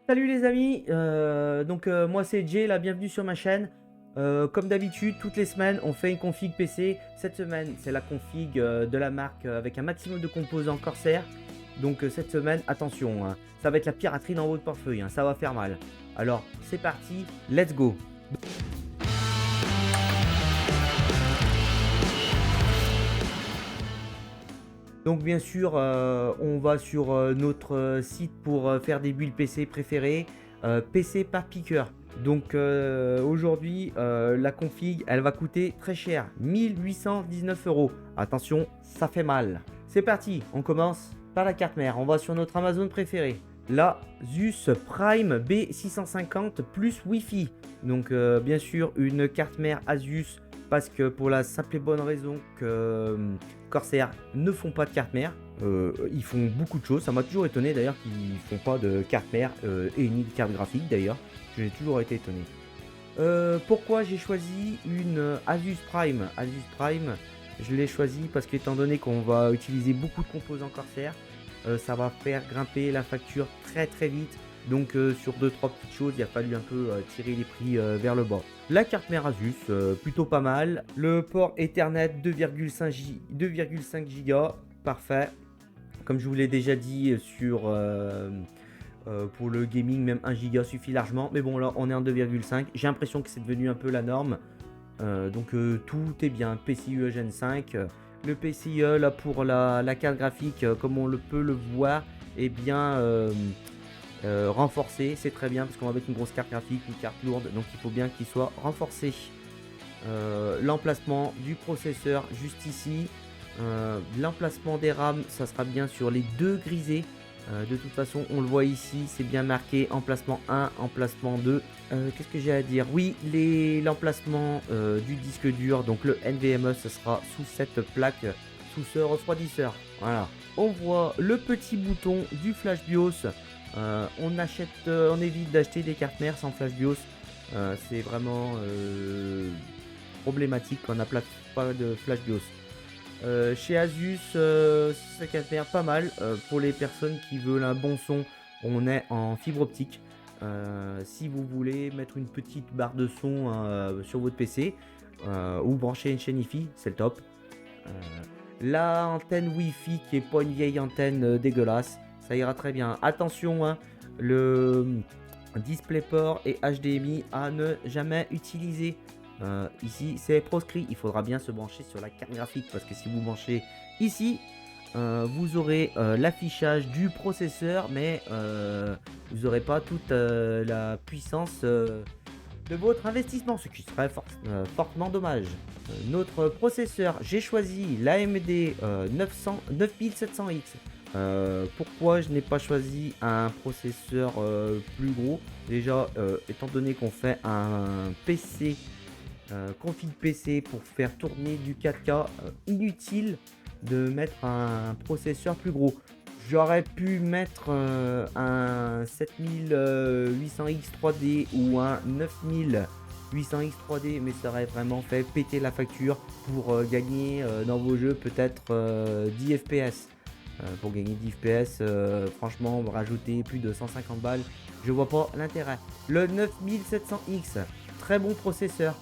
Salut les amis, moi c'est Jay, la bienvenue sur ma chaîne. Comme d'habitude, toutes les semaines on fait une config PC. Cette semaine c'est la config de la marque avec un maximum de composants Corsair. Cette semaine, attention, hein, ça va être la piraterie dans votre portefeuille, hein, ça va faire mal. Alors c'est parti, let's go. Donc bien sûr, on va sur notre site pour faire des builds PC préférés, PC par piqueur. Aujourd'hui, la config, elle va coûter très cher, 1819 euros. Attention, ça fait mal. C'est parti, on commence par la carte mère. On va sur notre Amazon préféré. La Asus Prime B650 plus Wi-Fi. Bien sûr, une carte mère Asus parce que pour la simple et bonne raison que Corsair ne font pas de carte mère. Ils font beaucoup de choses. Ça m'a toujours étonné d'ailleurs qu'ils font pas de carte mère et ni de carte graphique d'ailleurs. J'ai toujours été étonné. Pourquoi j'ai choisi une Asus Prime? Asus Prime, je l'ai choisi parce qu'étant donné qu'on va utiliser beaucoup de composants Corsair, ça va faire grimper la facture très très vite. Sur 2-3 petites choses, il a fallu un peu tirer les prix vers le bas. La carte mère Asus, plutôt pas mal. Le port Ethernet 2,5 Go, parfait. Comme je vous l'ai déjà dit pour le gaming, même 1 Go suffit largement. Mais bon, là on est en 2,5. J'ai l'impression que c'est devenu un peu la norme. Tout est bien. PCIe Gen 5. Le PCIe là pour la carte graphique, comme on peut le voir, est bien renforcé. C'est très bien parce qu'on va mettre une grosse carte graphique, une carte lourde, donc il faut bien qu'il soit renforcé. L'emplacement du processeur juste ici. L'emplacement des RAM, ça sera bien sur les deux grisés. De toute façon, on le voit ici, c'est bien marqué emplacement 1, emplacement 2. Qu'est-ce que j'ai à dire? Oui, l'emplacement du disque dur, donc le NVMe, ce sera sous cette plaque, sous ce refroidisseur. Voilà. On voit le petit bouton du flash BIOS. On évite d'acheter des cartes mères sans flash BIOS. C'est vraiment problématique quand on n'a pas de flash BIOS. Chez Asus, ça carte mère pas mal. Pour les personnes qui veulent un bon son, on est en fibre optique. Si vous voulez mettre une petite barre de son sur votre PC ou brancher une chaîne Wi-Fi, c'est le top. La antenne Wi-Fi qui est pas une vieille antenne dégueulasse, ça ira très bien. Attention, hein, le DisplayPort et HDMI à ne jamais utiliser. Ici c'est proscrit, il faudra bien se brancher sur la carte graphique parce que si vous branchez ici, vous aurez l'affichage du processeur, mais vous n'aurez pas toute la puissance de votre investissement, ce qui serait fortement dommage. Notre processeur, j'ai choisi l'AMD 9700X. Pourquoi je n'ai pas choisi un processeur plus gros? Déjà, étant donné qu'on fait un PC, config PC pour faire tourner du 4K, inutile de mettre un processeur plus gros. J'aurais pu mettre un 7800X 3D ou un 9800X 3D, mais ça aurait vraiment fait péter la facture pour gagner dans vos jeux peut-être 10 FPS. Pour gagner 10 FPS, franchement, rajouter plus de 150 balles, je vois pas l'intérêt. Le 9700X, très bon processeur.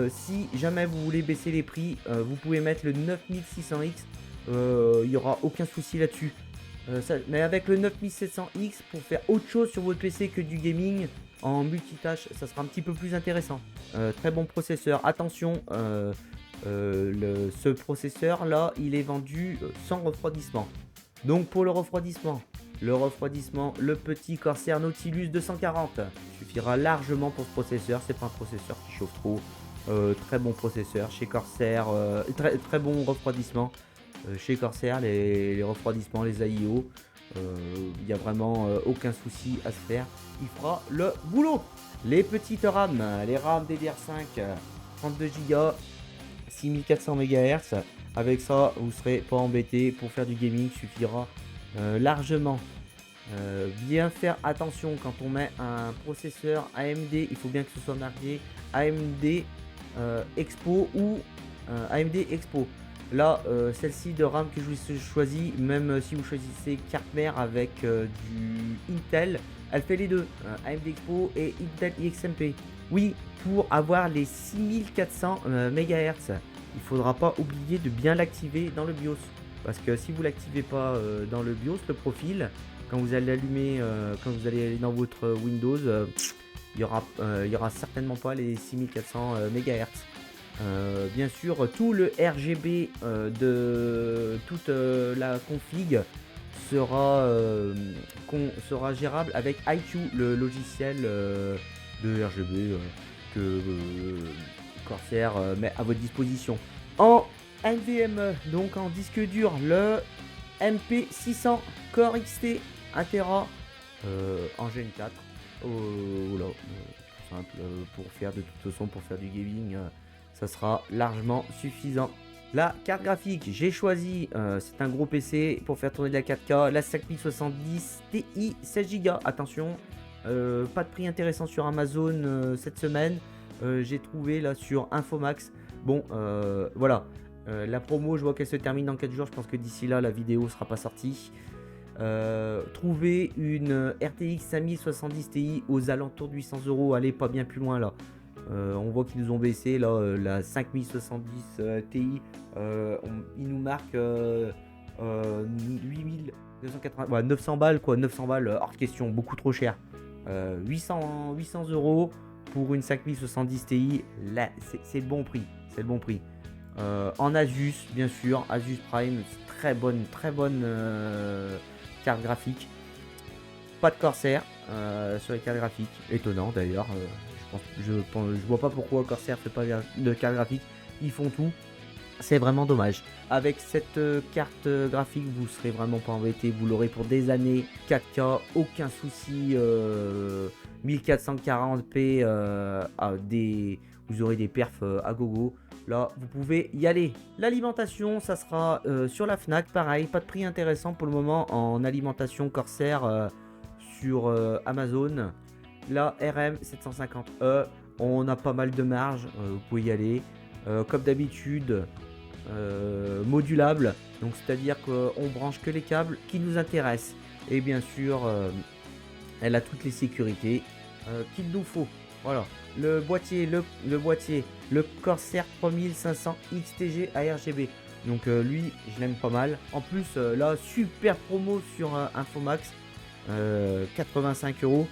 Si jamais vous voulez baisser les prix, vous pouvez mettre le 9600X, il n'y aura aucun souci là-dessus. Mais avec le 9700X, pour faire autre chose sur votre PC que du gaming en multitâche, ça sera un petit peu plus intéressant. Très bon processeur. Attention, ce processeur là, il est vendu sans refroidissement. Donc pour le refroidissement, le petit Corsair Nautilus 240 suffira largement pour ce processeur. C'est pas un processeur qui chauffe trop. Très bon processeur chez Corsair, très bon refroidissement chez Corsair, les refroidissements, les AIO, il n'y a vraiment aucun souci à se faire, il fera le boulot. Les petites RAM, les RAM DDR5 32 Go, 6400 MHz, avec ça vous serez pas embêté pour faire du gaming, suffira largement. Bien faire attention quand on met un processeur AMD, il faut bien que ce soit marqué AMD Expo ou AMD Expo. Là, celle-ci de RAM que je vous choisis, même si vous choisissez carte mère avec du Intel, Elle fait les deux, AMD Expo et Intel XMP. Oui, pour avoir les 6400 MHz, il faudra pas oublier de bien l'activer dans le BIOS. Parce que si vous l'activez pas dans le BIOS, le profil, quand vous allez allumer, quand vous allez aller dans votre Windows, il y aura certainement pas les 6400 MHz. Bien sûr, tout le RGB de toute la config sera gérable avec iQOO, le logiciel de RGB que Corsair met à votre disposition. En NVMe, donc en disque dur, le MP600 Core XT 1 Tera en Gen 4. Voilà, simple pour faire de toute façon, pour faire du gaming, ça sera largement suffisant. La carte graphique, j'ai choisi, c'est un gros PC pour faire tourner de la 4K, la 5070 Ti 16Go. Attention, pas de prix intéressant sur Amazon cette semaine. J'ai trouvé là sur Infomax. Bon, voilà. La promo, je vois qu'elle se termine dans 4 jours. Je pense que d'ici là, la vidéo sera pas sortie. Trouver une RTX 5070 Ti aux alentours de 800 €. Allez, pas bien plus loin là. On voit qu'ils nous ont baissé là, la 5070 Ti. Ils nous marquent 8280, ouais, 900 balles quoi. 900 balles hors de question, beaucoup trop cher. 800 € pour une 5070 Ti, là c'est le bon prix. C'est le bon prix. En Asus, bien sûr, Asus Prime, très bonne carte graphique. Pas de Corsair sur les cartes graphiques, étonnant d'ailleurs. Je vois pas pourquoi Corsair fait pas de carte graphique. Ils font tout. C'est vraiment dommage. Avec cette carte graphique, vous serez vraiment pas embêté. Vous l'aurez pour des années. 4K, aucun souci. 1440p. Vous aurez des perfs à gogo. Là, vous pouvez y aller. L'alimentation, ça sera sur la Fnac. Pareil, pas de prix intéressant pour le moment en alimentation Corsair sur Amazon. La RM750E, on a pas mal de marge. Vous pouvez y aller. Comme d'habitude, modulable. Donc, c'est-à-dire qu'on branche que les câbles qui nous intéressent. Et bien sûr, elle a toutes les sécurités qu'il nous faut. Voilà. Le boîtier, le Corsair 3500 XTG ARGB. Donc lui, je l'aime pas mal. En plus, là, super promo sur Infomax, 85 €.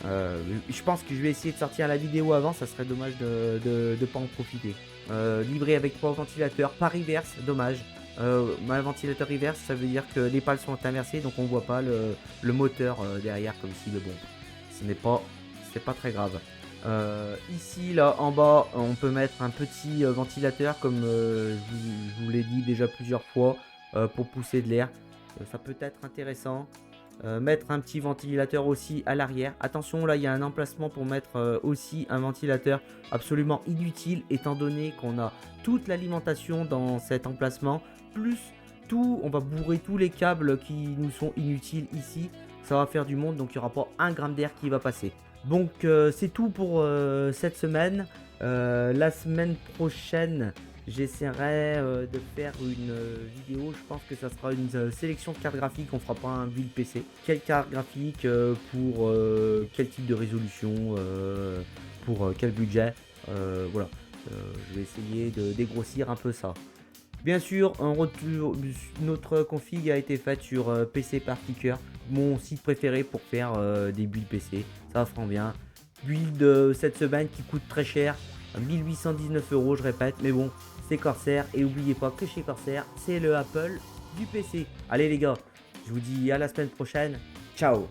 Je pense que je vais essayer de sortir la vidéo avant. Ça serait dommage de pas en profiter. Livré avec 3 ventilateurs, pas reverse, dommage. Un ventilateur reverse, ça veut dire que les pales sont inversées, donc on voit pas le moteur derrière comme ici. Mais bon, c'est pas très grave. Ici là en bas on peut mettre un petit ventilateur comme je vous l'ai dit déjà plusieurs fois pour pousser de l'air. Ça peut être intéressant. Mettre un petit ventilateur aussi à l'arrière. Attention, là il y a un emplacement pour mettre aussi un ventilateur absolument inutile étant donné qu'on a toute l'alimentation dans cet emplacement, plus tout, on va bourrer tous les câbles qui nous sont inutiles ici. Ça va faire du monde, donc il n'y aura pas un gramme d'air qui va passer. Donc c'est tout pour cette semaine. La semaine prochaine, j'essaierai de faire une vidéo. Je pense que ça sera une sélection de cartes graphiques. On fera pas un build PC. Quelle carte graphique pour quel type de résolution, pour quel budget. Voilà. Je vais essayer de dégrossir un peu ça. Bien sûr, notre config a été faite sur PC Partiker, mon site préféré pour faire des builds PC. Ça se rend bien. Build cette semaine qui coûte très cher, 1819 €, je répète, mais bon, c'est Corsair. Et n'oubliez pas que chez Corsair, c'est le Apple du PC. Allez les gars, je vous dis à la semaine prochaine. Ciao!